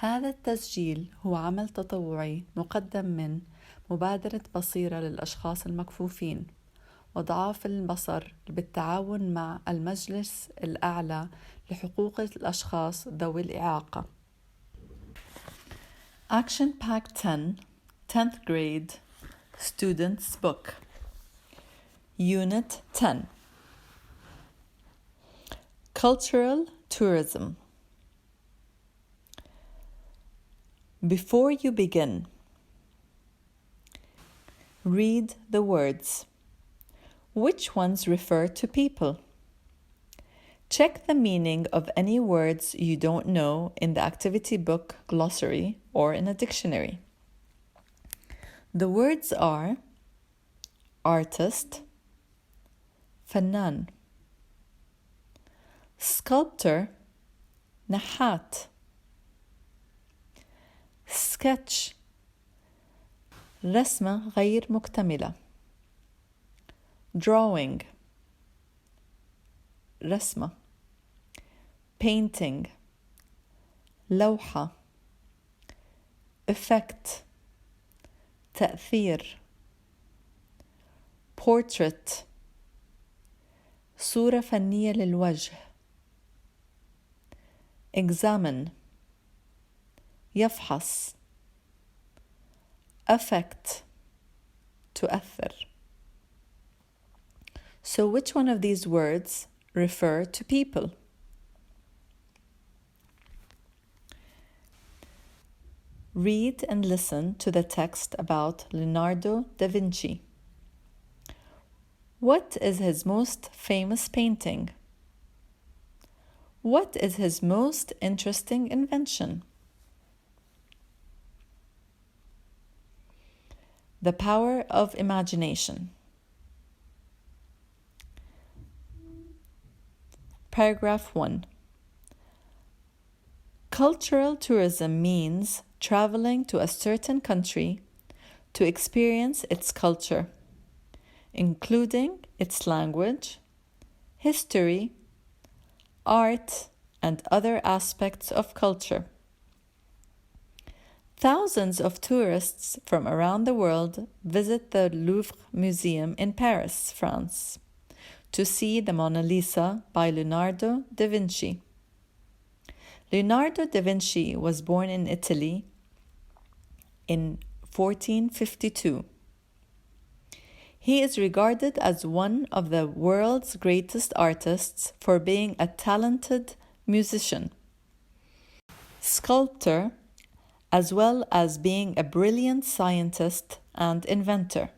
هذا التسجيل هو عمل تطوعي مقدم من مبادرة بصيرة للأشخاص المكفوفين وضعاف البصر بالتعاون مع المجلس الأعلى لحقوق الأشخاص ذوي الإعاقة. Action Pack 10 10th Grade Students Book Unit 10 Cultural Tourism. Before you begin, read the words. Which ones refer to people? Check the meaning of any words you don't know in the activity book glossary or in a dictionary. The words are artist, فنان, sculptor, نحات, sketch, رسمة غير مكتملة, drawing, رسمة, painting, لوحة, effect, تأثير, portrait, صورة فنية للوجه, examine, يفحص, affect, تؤثر. So which one of these words refer to people? Read and listen to the text about Leonardo da Vinci. What is his most famous painting? What is his most interesting invention? The power of imagination. Paragraph 1. Cultural tourism means traveling to a certain country to experience its culture, including its language, history, art, and other aspects of culture. Thousands of tourists from around the world visit the Louvre Museum in Paris, France, to see the Mona Lisa by Leonardo da Vinci. Leonardo da Vinci was born in Italy in 1452. He is regarded as one of the world's greatest artists for being a talented musician, sculptor, as well as being a brilliant scientist and inventor.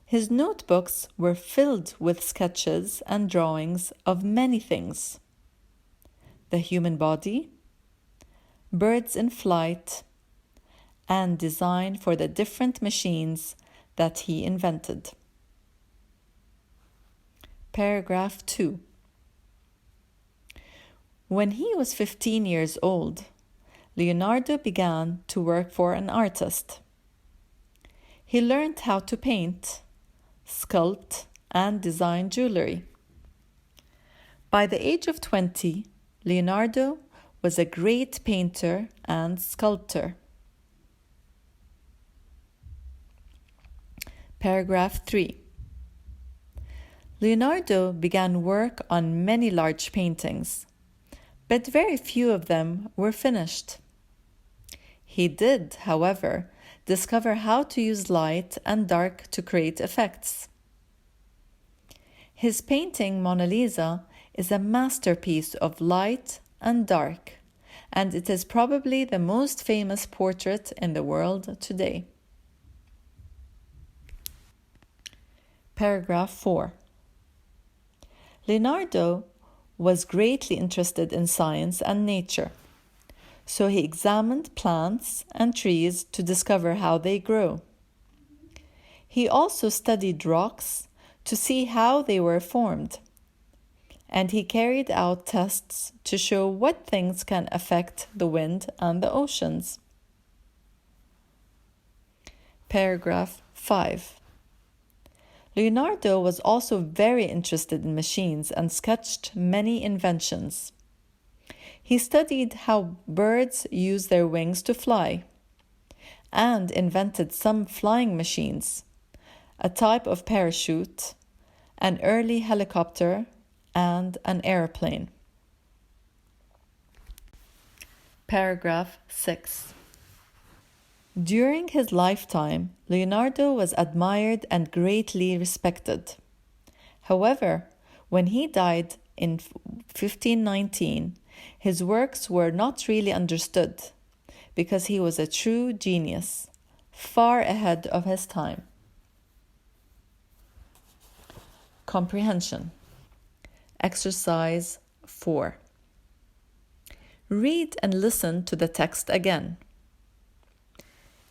His notebooks were filled with sketches and drawings of many things: the human body, birds in flight, and design for the different machines that he invented. Paragraph 2. When he was 15 years old, Leonardo began to work for an artist. He learned how to paint, sculpt, and design jewelry. By the age of 20, Leonardo was a great painter and sculptor. Paragraph 3. Leonardo began work on many large paintings, but very few of them were finished. He did, however, discover how to use light and dark to create effects. His painting Mona Lisa is a masterpiece of light and dark, and it is probably the most famous portrait in the world today. Paragraph 4. Leonardo was greatly interested in science and nature, so he examined plants and trees to discover how they grow. He also studied rocks to see how they were formed, and he carried out tests to show what things can affect the wind and the oceans. Paragraph 5. Leonardo was also very interested in machines and sketched many inventions. He studied how birds use their wings to fly and invented some flying machines, a type of parachute, an early helicopter, and an airplane. Paragraph 6. During his lifetime, Leonardo was admired and greatly respected. However, when he died in 1519, his works were not really understood because he was a true genius, far ahead of his time. Comprehension Exercise 4. Read and listen to the text again.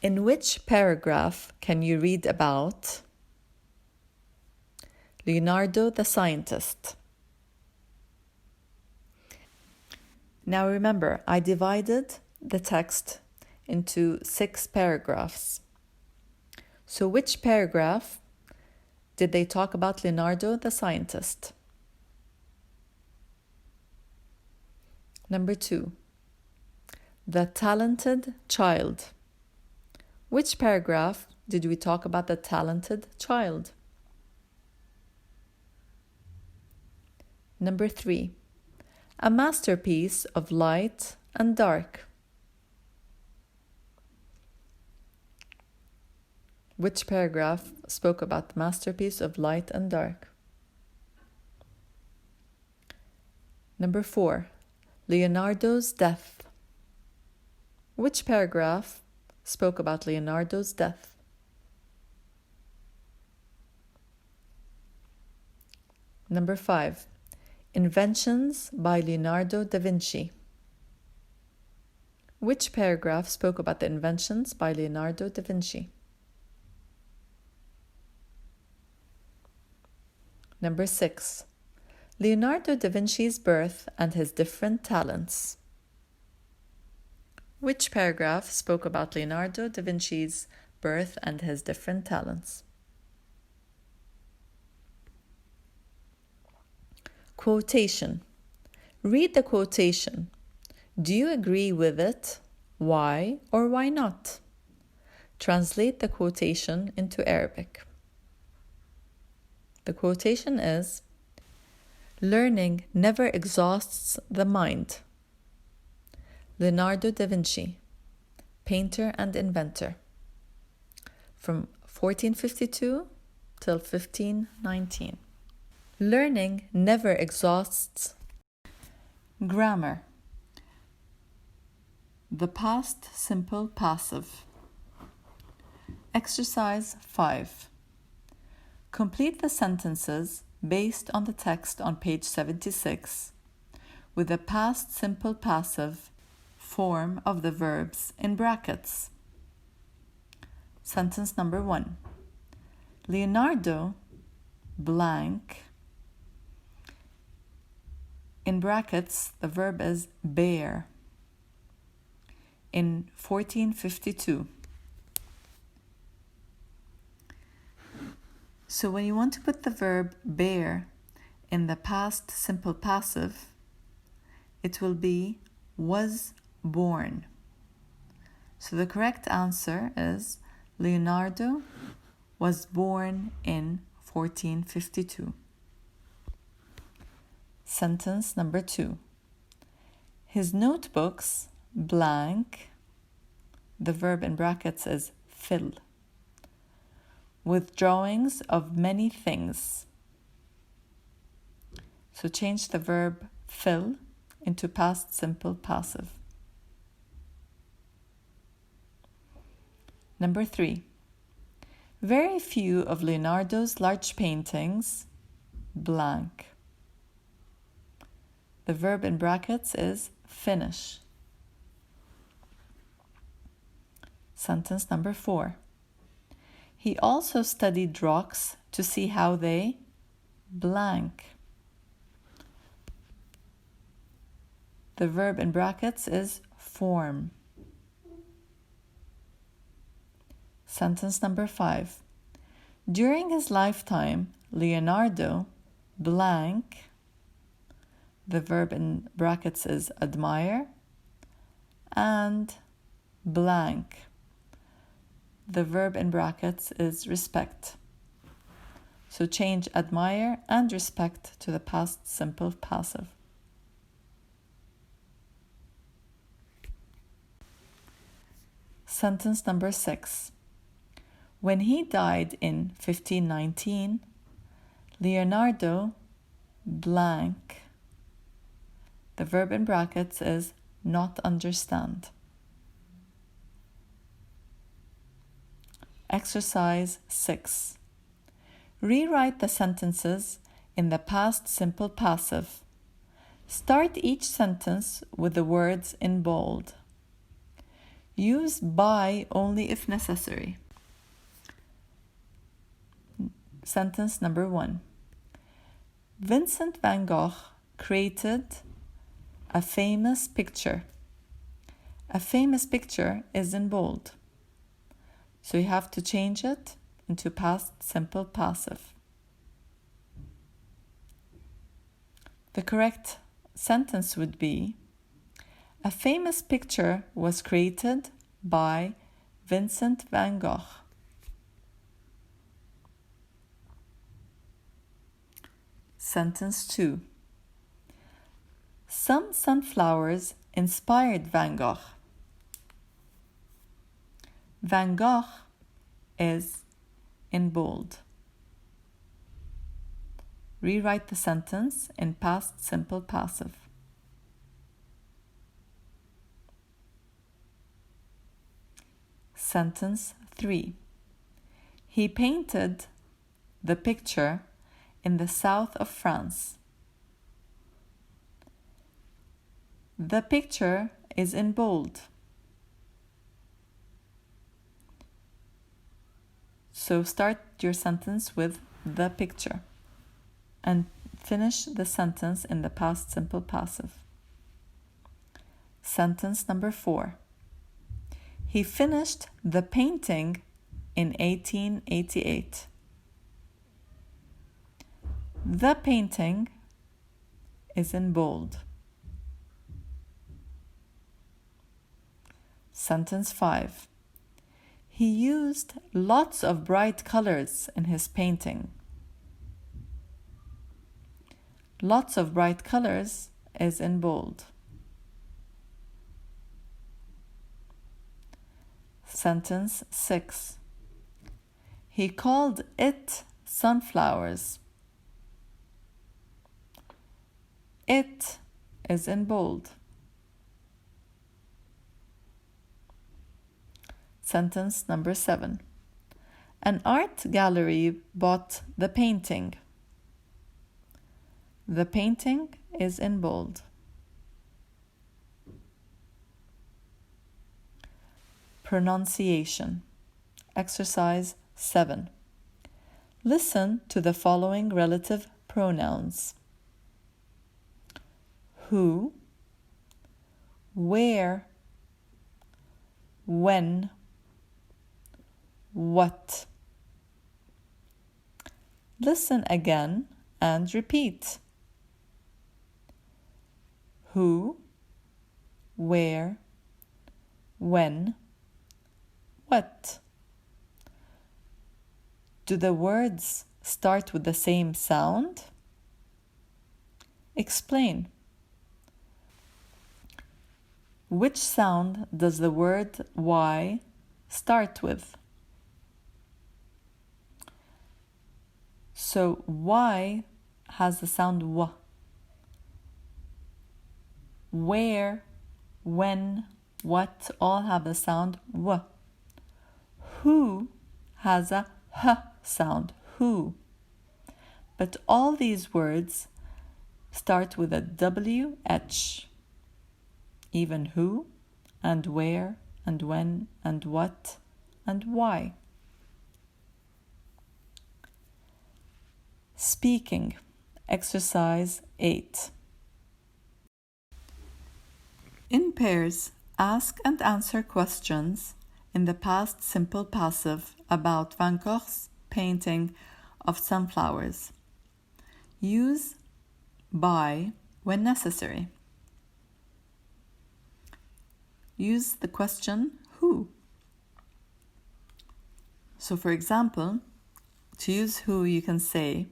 In which paragraph can you read about Leonardo the scientist? Now remember, I divided the text into 6 paragraphs. So which paragraph did they talk about Leonardo the scientist? Number 2, the talented child. Which paragraph did we talk about the talented child? Number 3, a masterpiece of light and dark. Which paragraph spoke about the masterpiece of light and dark? Number 4, Leonardo's death. Which paragraph spoke about Leonardo's death? Number 5, inventions by Leonardo da Vinci. Which paragraph spoke about the inventions by Leonardo da Vinci? Number 6, Leonardo da Vinci's birth and his different talents. Which paragraph spoke about Leonardo da Vinci's birth and his different talents? Quotation. Read the quotation. Do you agree with it? Why or why not? Translate the quotation into Arabic. The quotation is, learning never exhausts the mind. Leonardo da Vinci, painter and inventor, from 1452 till 1519. Learning never exhausts. Grammar. The past simple passive. Exercise 5. Complete the sentences based on the text on page 76 with the past simple passive form of the verbs in brackets. Sentence number 1. Leonardo blank. In brackets, the verb is bear. In 1452. So when you want to put the verb bear in the past simple passive, it will be was born. So the correct answer is Leonardo was born in 1452. Sentence number 2. His notebooks blank. The verb in brackets is fill, with drawings of many things. So change the verb fill into past simple passive. Number 3. Very few of Leonardo's large paintings blank. The verb in brackets is finish. Sentence number 4. He also studied rocks to see how they blank. The verb in brackets is form. Sentence number 5. During his lifetime, Leonardo blank the verb in brackets is admire, and blank, the verb in brackets is respect. So change admire and respect to the past simple passive. Sentence number 6. When he died in 1519, Leonardo blank, the verb in brackets is not understand. Exercise 6. Rewrite the sentences in the past simple passive. Start each sentence with the words in bold. Use by only if necessary. Sentence number 1. Vincent van Gogh created a famous picture. A famous picture is in bold, so you have to change it into past simple passive. The correct sentence would be: a famous picture was created by Vincent van Gogh. Sentence 2. Some sunflowers inspired Van Gogh. Van Gogh is in bold. Rewrite the sentence in past simple passive. Sentence 3. He painted the picture in the south of France. The picture is in bold. So start your sentence with the picture and finish the sentence in the past simple passive. Sentence number 4. He finished the painting in 1888. The painting is in bold. Sentence 5. He used lots of bright colors in his painting. Lots of bright colors is in bold. Sentence 6. He called it sunflowers. It is in bold. Sentence number 7. An art gallery bought the painting. The painting is in bold. Pronunciation. Exercise 7. Listen to the following relative pronouns: who, where, when, what. Listen again and repeat. Who, where, when, what. Do the words start with the same sound? Explain. Which sound does the word why start with? So why has the sound w. Where, when, what all have the sound w. Who has a h sound, who. But all these words start with a WH. Even who, and where, and when, and what, and why. Speaking. Exercise 8. In pairs, ask and answer questions in the past simple passive about Van Gogh's painting of sunflowers. Use by when necessary. Use the question who. So for example, to use who, you can say,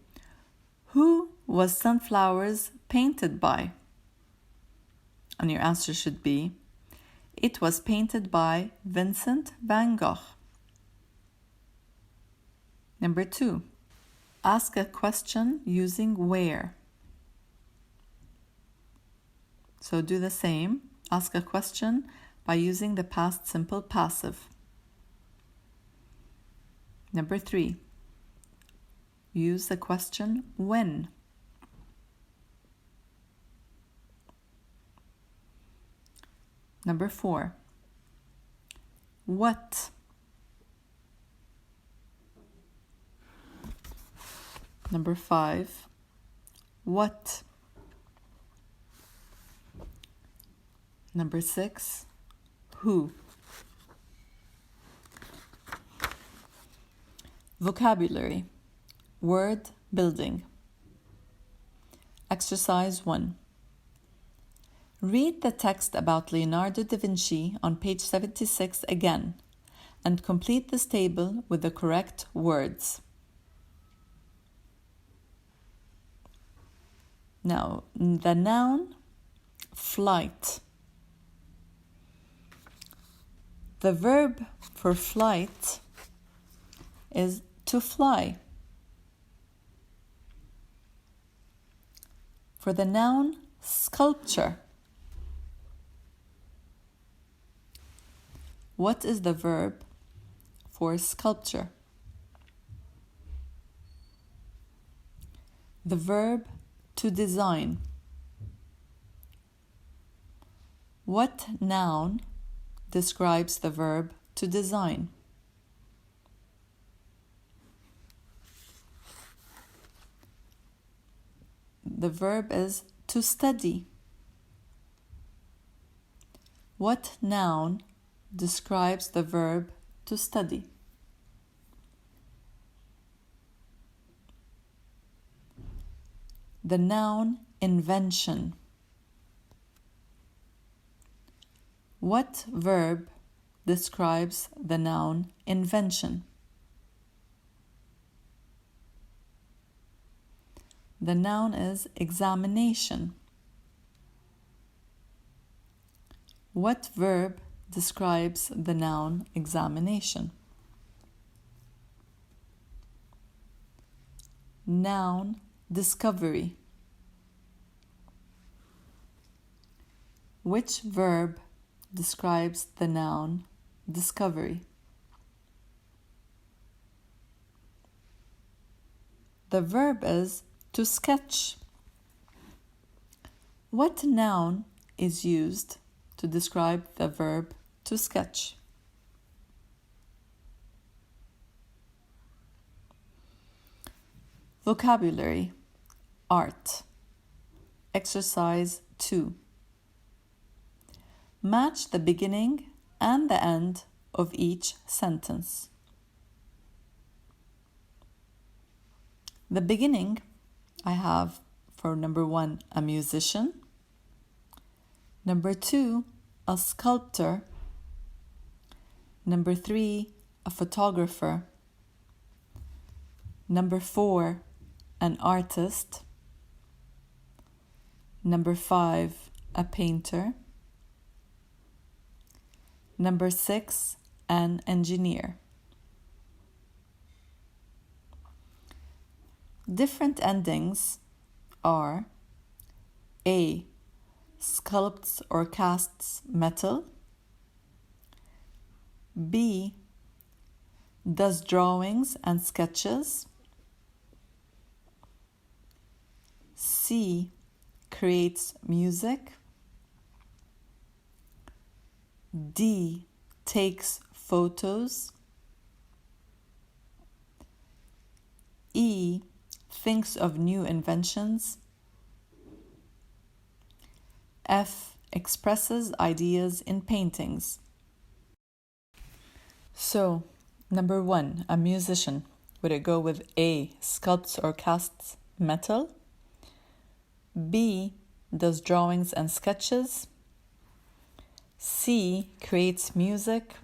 who was sunflowers painted by? And your answer should be, it was painted by Vincent van Gogh. Number 2, ask a question using where. So do the same. Ask a question by using the past simple passive. Number 3, use the question when. Number 4, what. Number 5, what. Number 6, who. Vocabulary. Word building. Exercise 1. Read the text about Leonardo da Vinci on page 76 again and complete this table with the correct words. Now, the noun flight. The verb for flight is to fly. For the noun sculpture, what is the verb for sculpture? The verb to design. What noun describes the verb to design? The verb is to study. What noun describes the verb to study? The noun invention. What verb describes the noun invention? The noun is examination. What verb describes the noun examination? Noun discovery. Which verb describes the noun discovery? The verb is to sketch. What noun is used to describe the verb to sketch? Vocabulary. Art. Exercise 2. Match the beginning and the end of each sentence. The beginning I have for number 1, a musician. Number 2, a sculptor. Number 3, a photographer. Number 4, an artist. Number 5, a painter. Number 6, an engineer. Different endings are A, sculpts or casts metal. B, does drawings and sketches. C, creates music. D, takes photos. E, thinks of new inventions. F, expresses ideas in paintings. So, number 1, a musician. Would it go with A, sculpts or casts metal? B, does drawings and sketches. C, creates music.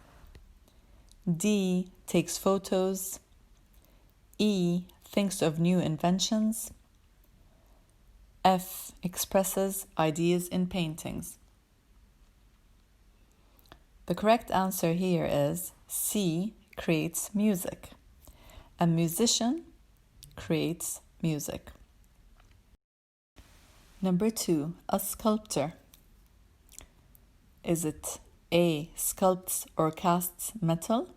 D, takes photos. E, thinks of new inventions. F, expresses ideas in paintings. The correct answer here is C, creates music. A musician creates music. Number 2, a sculptor. Is it A, sculpts or casts metal?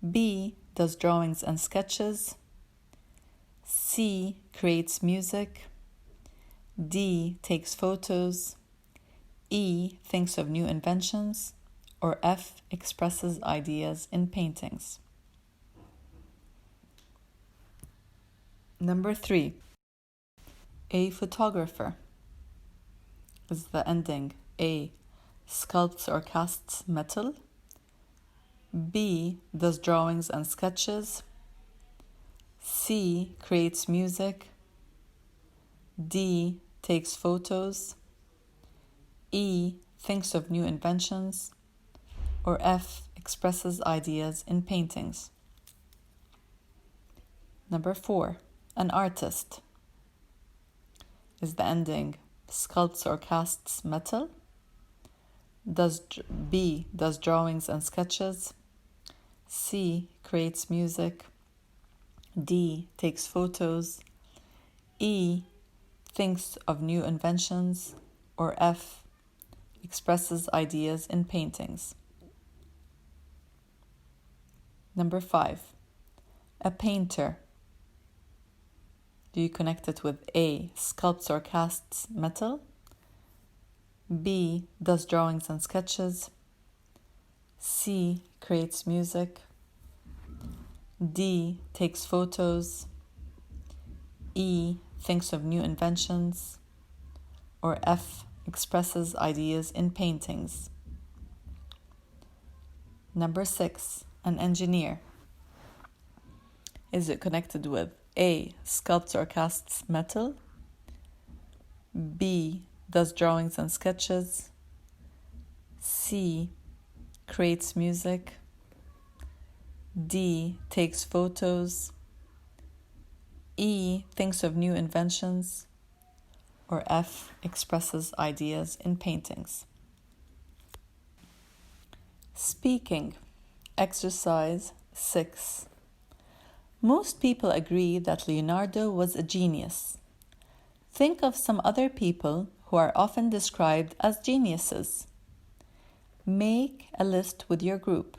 B, does drawings and sketches. C, creates music. D, takes photos. E, thinks of new inventions. Or F, expresses ideas in paintings. Number 3, a photographer. Is the ending A, sculpts or casts metal? B, does drawings and sketches. C, creates music. D, takes photos. E, thinks of new inventions. Or F, expresses ideas in paintings. Number 4, an artist. Is the ending sculpts or casts metal? B, does drawings and sketches. C, creates music. D, takes photos. E, thinks of new inventions. Or F, expresses ideas in paintings. Number 5, a painter. Do you connect it with A, sculpts or casts metal? B, does drawings and sketches. C, creates music. D, takes photos. E, thinks of new inventions. Or F, expresses ideas in paintings. Number 6, an engineer. Is it connected with A, sculpts or casts metal? B, does drawings and sketches. C, creates music. D, takes photos. E, thinks of new inventions. Or F, expresses ideas in paintings. Speaking. Exercise 6. Most people agree that Leonardo was a genius. Think of some other people who are often described as geniuses. Make a list with your group.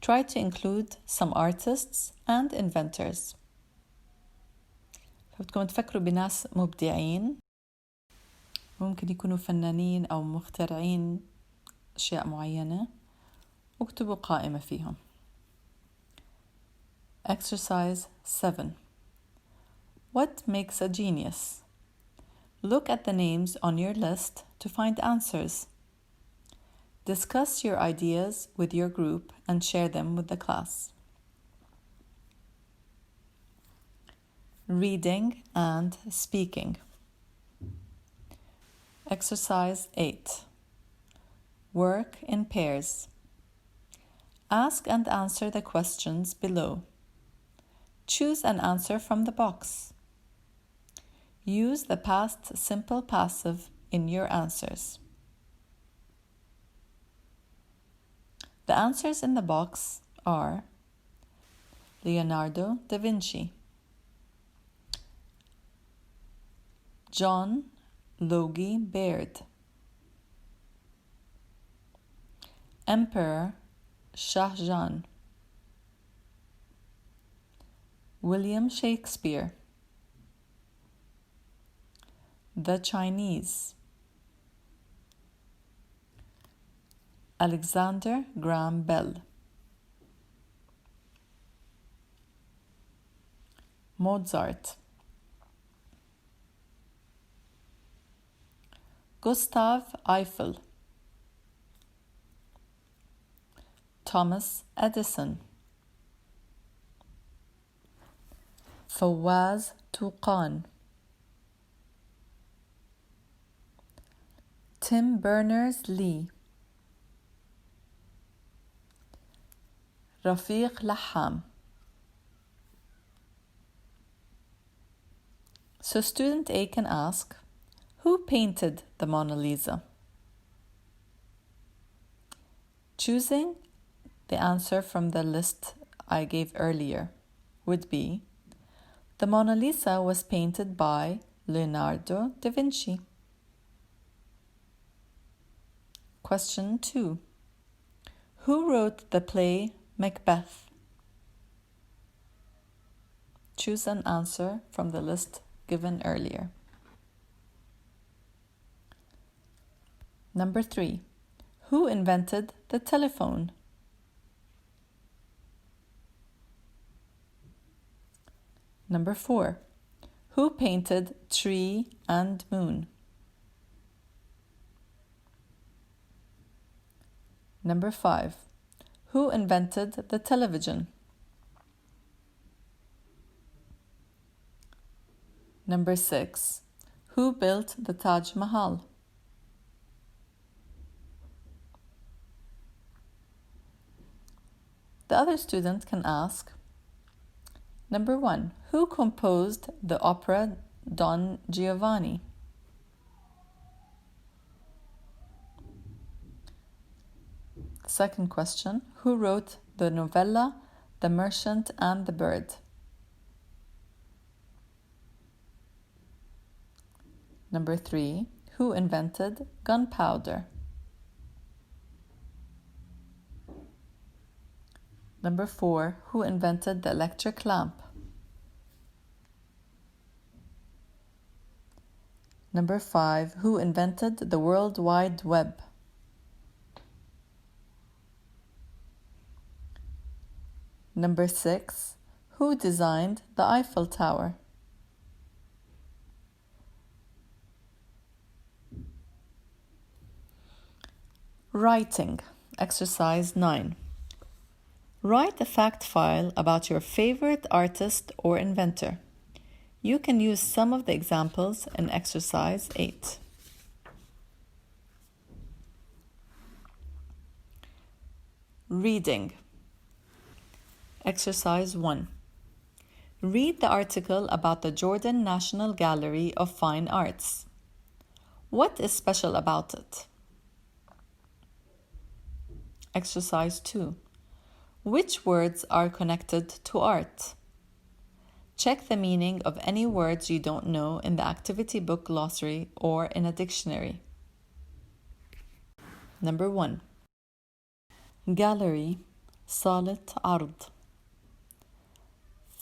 Try to include some artists and inventors. فبدكم تفكروا بناس مبدعين، ممكن يكونوا فنانين أو مخترعين أشياء معينة، واكتبوا قائمة فيهم. Exercise 7. What makes a genius? Look at the names on your list to find answers. Discuss your ideas with your group and share them with the class. Reading and speaking. Exercise 8. Work in pairs. Ask and answer the questions below. Choose an answer from the box. Use the past simple passive in your answers. The answers in the box are Leonardo da Vinci, John Logie Baird, Emperor Shah Jahan, William Shakespeare, the Chinese, Alexander Graham Bell, Mozart, Gustav Eiffel, Thomas Edison, فواز طوقان, Tim Berners-Lee, رفيق لحام. So student A can ask, who painted the Mona Lisa? Choosing the answer from the list I gave earlier would be, the Mona Lisa was painted by Leonardo da Vinci. Question 2. Who wrote the play Macbeth? Choose an answer from the list given earlier. Number 3. Who invented the telephone? Number 4. Who painted Tree and Moon? Number 5. Who invented the television? Number 6. Who built the Taj Mahal? The other student can ask, number 1. Who composed the opera Don Giovanni? Second question, who wrote the novella The Merchant and the Bird? Number 3, who invented gunpowder? Number 4, who invented the electric lamp? Number 5, who invented the World Wide Web? Number 6, who designed the Eiffel Tower? Writing, exercise 9. Write a fact file about your favorite artist or inventor. You can use some of the examples in exercise 8. Reading. Exercise 1. Read the article about the Jordan National Gallery of Fine Arts. What is special about it? Exercise 2. Which words are connected to art? Check the meaning of any words you don't know in the activity book glossary or in a dictionary. Number 1. Gallery, صالة عرض.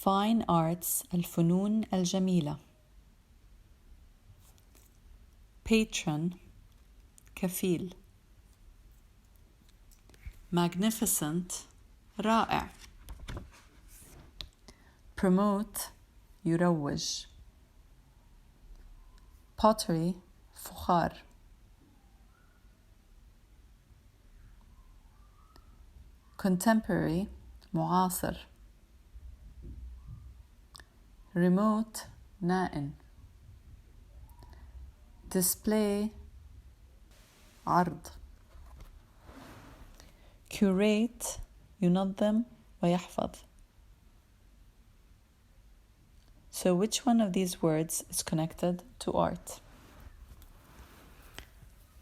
Fine Arts, الفنون الجميلة. Patron, كفيل. Magnificent, رائع. Promote, يروج. Pottery, فخار. Contemporary, معاصر. Remote, نائن. Display, عرض. Curate, ينظم ويحفظ. So which one of these words is connected to art?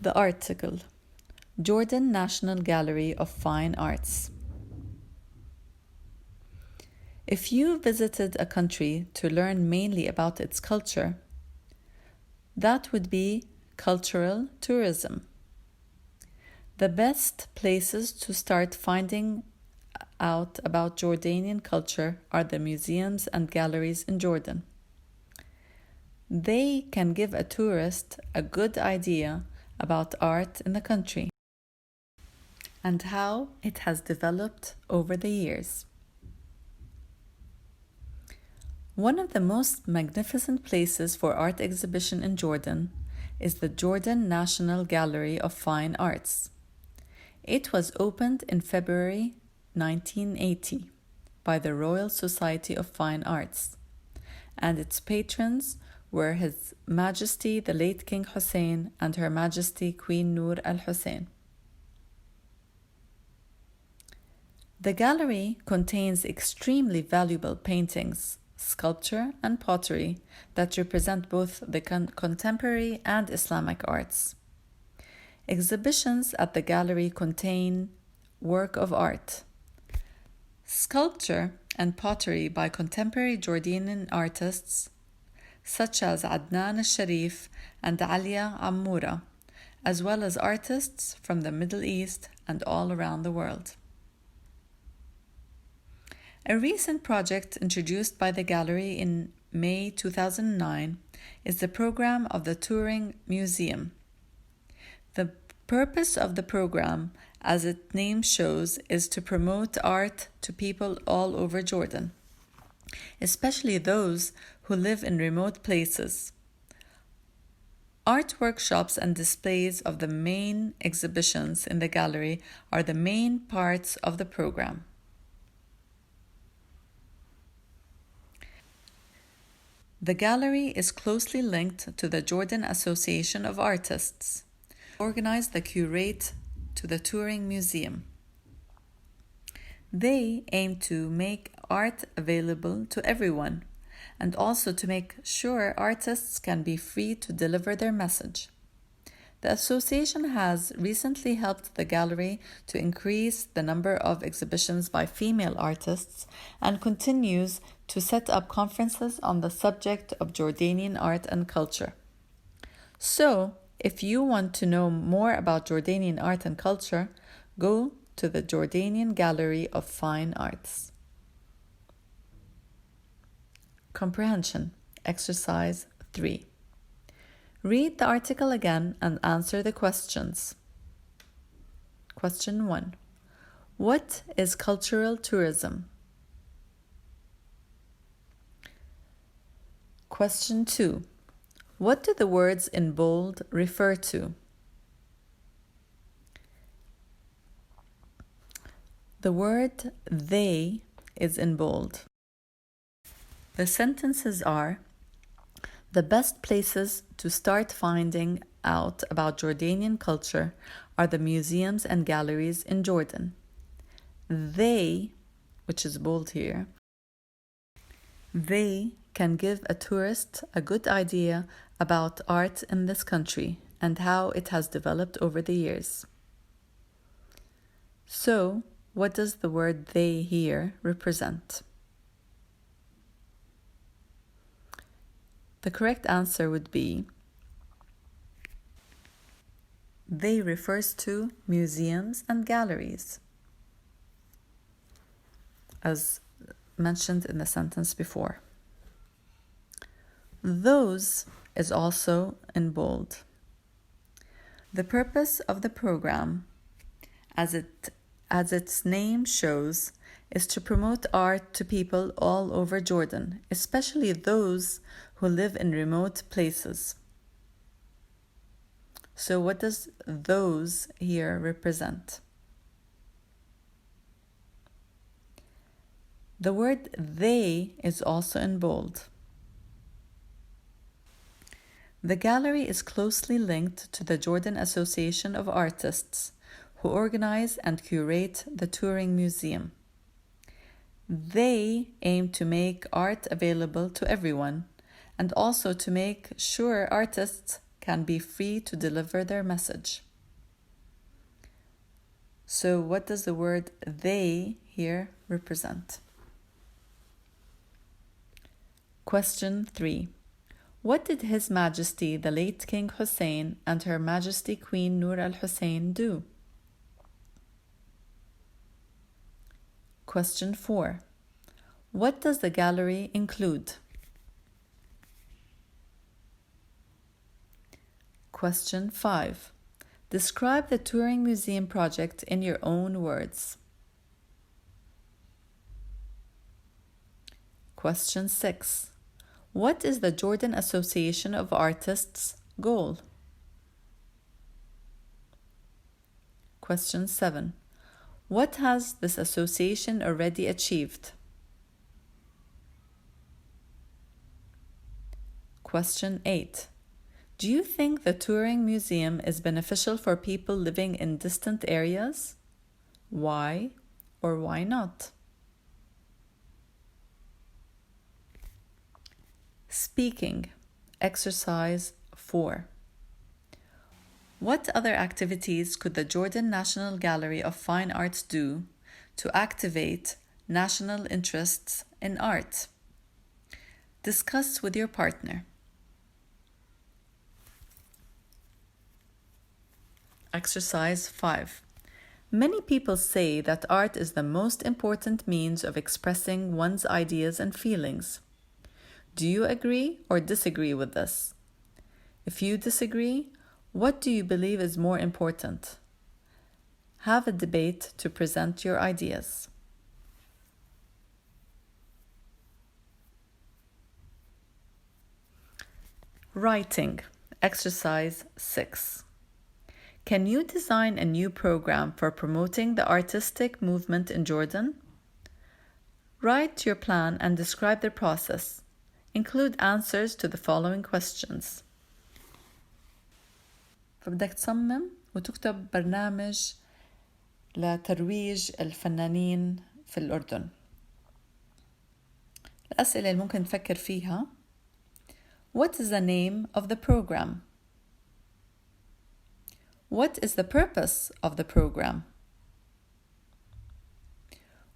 The article, Jordan National Gallery of Fine Arts. If you visited a country to learn mainly about its culture, that would be cultural tourism. The best places to start finding out about Jordanian culture are the museums and galleries in Jordan. They can give a tourist a good idea about art in the country and how it has developed over the years. One of the most magnificent places for art exhibition in Jordan is the Jordan National Gallery of Fine Arts. It was opened in February 1980 by the Royal Society of Fine Arts, and its patrons were His Majesty the late King Hussein and Her Majesty Queen Noor al-Hussein. The gallery contains extremely valuable paintings, sculpture, and pottery that represent both the contemporary and Islamic arts. Exhibitions at the gallery contain work of art, sculpture and pottery by contemporary Jordanian artists such as Adnan al-Sharif and Alia Ammoura, as well as artists from the Middle East and all around the world. A recent project introduced by the gallery in May 2009 is the program of the Touring Museum. The purpose of the program, as its name shows, is to promote art to people all over Jordan, especially those who live in remote places. Art workshops and displays of the main exhibitions in the gallery are the main parts of the program. The gallery is closely linked to the Jordan Association of Artists, who organize the curate to the Touring Museum. They aim to make art available to everyone and also to make sure artists can be free to deliver their message. The association has recently helped the gallery to increase the number of exhibitions by female artists and continues to set up conferences on the subject of Jordanian art and culture. So, if you want to know more about Jordanian art and culture, go to the Jordanian Gallery of Fine Arts. Comprehension Exercise 3. Read the article again and answer the questions. Question 1. What is cultural tourism? Question 2. What do the words in bold refer to? The word they is in bold. The sentences are: the best places to start finding out about Jordanian culture are the museums and galleries in Jordan. They, which is bold here, they can give a tourist a good idea about art in this country and how it has developed over the years. So, what does the word they here represent? The correct answer would be they refers to museums and galleries, as mentioned in the sentence before. Those is also in bold. The purpose of the program, as its name shows, is to promote art to people all over Jordan, especially those who live in remote places. So what does those here represent? The word they is also in bold. The gallery is closely linked to the Jordan Association of Artists, who organize and curate the Touring Museum. They aim to make art available to everyone and also to make sure artists can be free to deliver their message. So what does the word they here represent? Question 3. What did His Majesty the late King Hussein and Her Majesty Queen Noor al-Hussein do? Question 4. What does the gallery include? Question 5. Describe the Touring Museum project in your own words. Question 6. What is the Jordan Association of Artists' goal? Question 7. What has this association already achieved? Question 8. Do you think the touring museum is beneficial for people living in distant areas? Why or why not? Speaking. Exercise 4. What other activities could the Jordan National Gallery of Fine Arts do to activate national interests in art? Discuss with your partner. Exercise 5. Many people say that art is the most important means of expressing one's ideas and feelings. Do you agree or disagree with this? If you disagree, what do you believe is more important? Have a debate to present your ideas. Writing. Exercise 6. Can you design a new program for promoting the artistic movement in Jordan? Write your plan and describe the process. Include answers to the following questions. فبدك تصمم وتكتب برنامج لترويج الفنانين في الأردن. الأسئلة اللي ممكن تفكر فيها: What is the name of the program? What is the purpose of the program?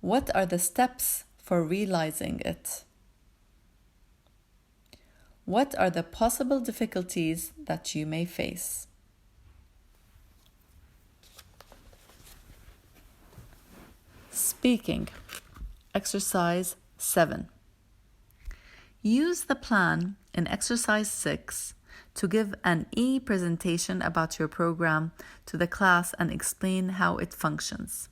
What are the steps for realizing it? What are the possible difficulties that you may face? Speaking. Exercise 7. Use the plan in exercise 6 to give an e-presentation about your program to the class and explain how it functions.